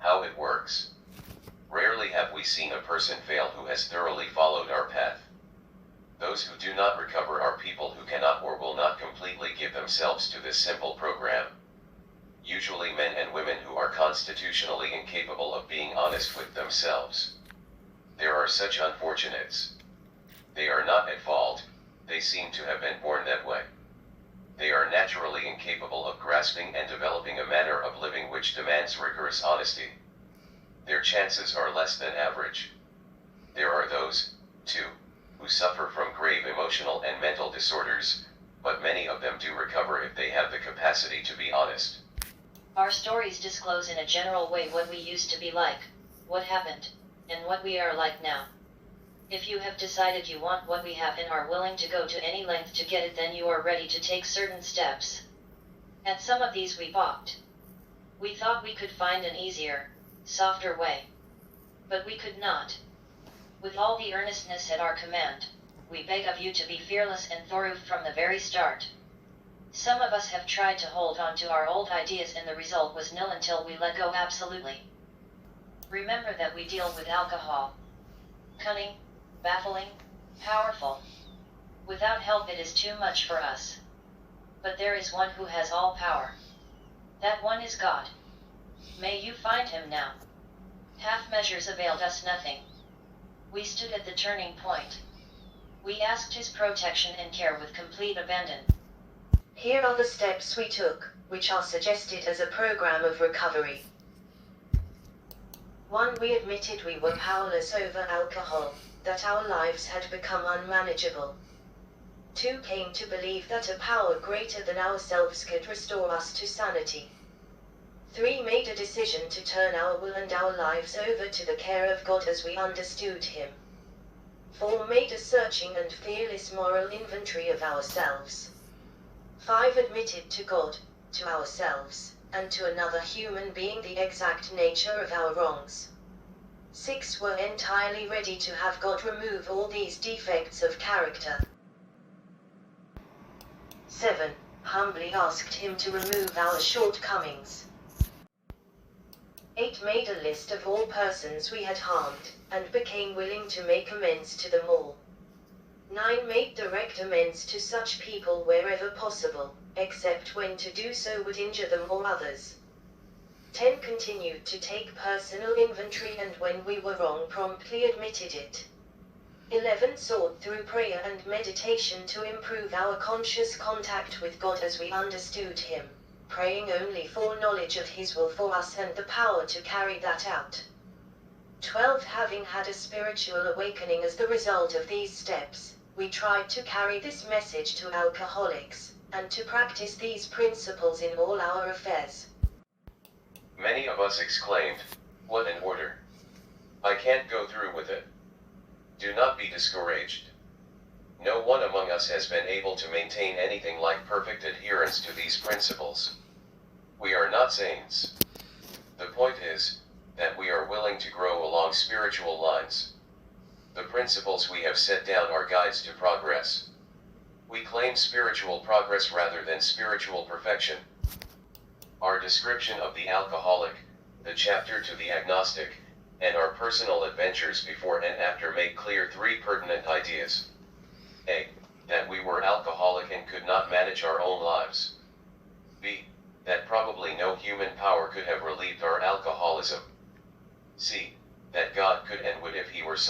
How it works. Rarely have we seen a person fail who has thoroughly followed our path. Those who do not recover are people who cannot or will not completely give themselves to this simple program. Usually men and women who are constitutionally incapable of being honest with themselves. There are such unfortunates. They are not at fault, they seem to have been born that way. They are naturally incapable of grasping and developing a manner of living which demands rigorous honesty. Their chances are less than average. There are those, too, who suffer from grave emotional and mental disorders, but many of them do recover if they have the capacity to be honest. Our stories disclose in a general way what we used to be like, what happened, and what we are like now. If you have decided you want what we have and are willing to go to any length to get it, then you are ready to take certain steps. At some of these we balked. We thought we could find an easier, softer way. But we could not. With all the earnestness at our command, we beg of you to be fearless and thorough from the very start. Some of us have tried to hold on to our old ideas and the result was nil until we let go absolutely. Remember that we deal with alcohol. Cunning, baffling, powerful. Without help it is too much for us. But there is one who has all power. That one is God. May you find him now. Half measures availed us nothing. We stood at the turning point. We asked his protection and care with complete abandon. Here are the steps we took, which are suggested as a program of recovery. 1. We admitted we were powerless over alcohol, that our lives had become unmanageable. 2. Came to believe that a power greater than ourselves could restore us to sanity. 3. Made a decision to turn our will and our lives over to the care of God as we understood Him. 4. Made a searching and fearless moral inventory of ourselves. 5. Admitted to God, to ourselves, and to another human being the exact nature of our wrongs. 6. Were entirely ready to have God remove all these defects of character. 7. Humbly asked Him to remove our shortcomings. 8. Made a list of all persons we had harmed, and became willing to make amends to them all. 9. Made direct amends to such people wherever possible, except when to do so would injure them or others. 10. Continued to take personal inventory and when we were wrong promptly admitted it. 11. Sought through prayer and meditation to improve our conscious contact with God as we understood Him, praying only for knowledge of His will for us and the power to carry that out. 12. Having had a spiritual awakening as the result of these steps, we tried to carry this message to alcoholics, and to practice these principles in all our affairs. Many of us exclaimed, "What an order! I can't go through with it." Do not be discouraged. No one among us has been able to maintain anything like perfect adherence to these principles. We are not saints. The point is, that we are willing to grow along spiritual lines. The principles we have set down are guides to progress. We claim spiritual progress rather than spiritual perfection. Our description of the alcoholic, the chapter to the agnostic, and our personal adventures before and after make clear 3 pertinent ideas. A. That we were alcoholic and could not manage our own lives. B. That probably no human power could have relieved our alcoholism. C. That God could and would if He were so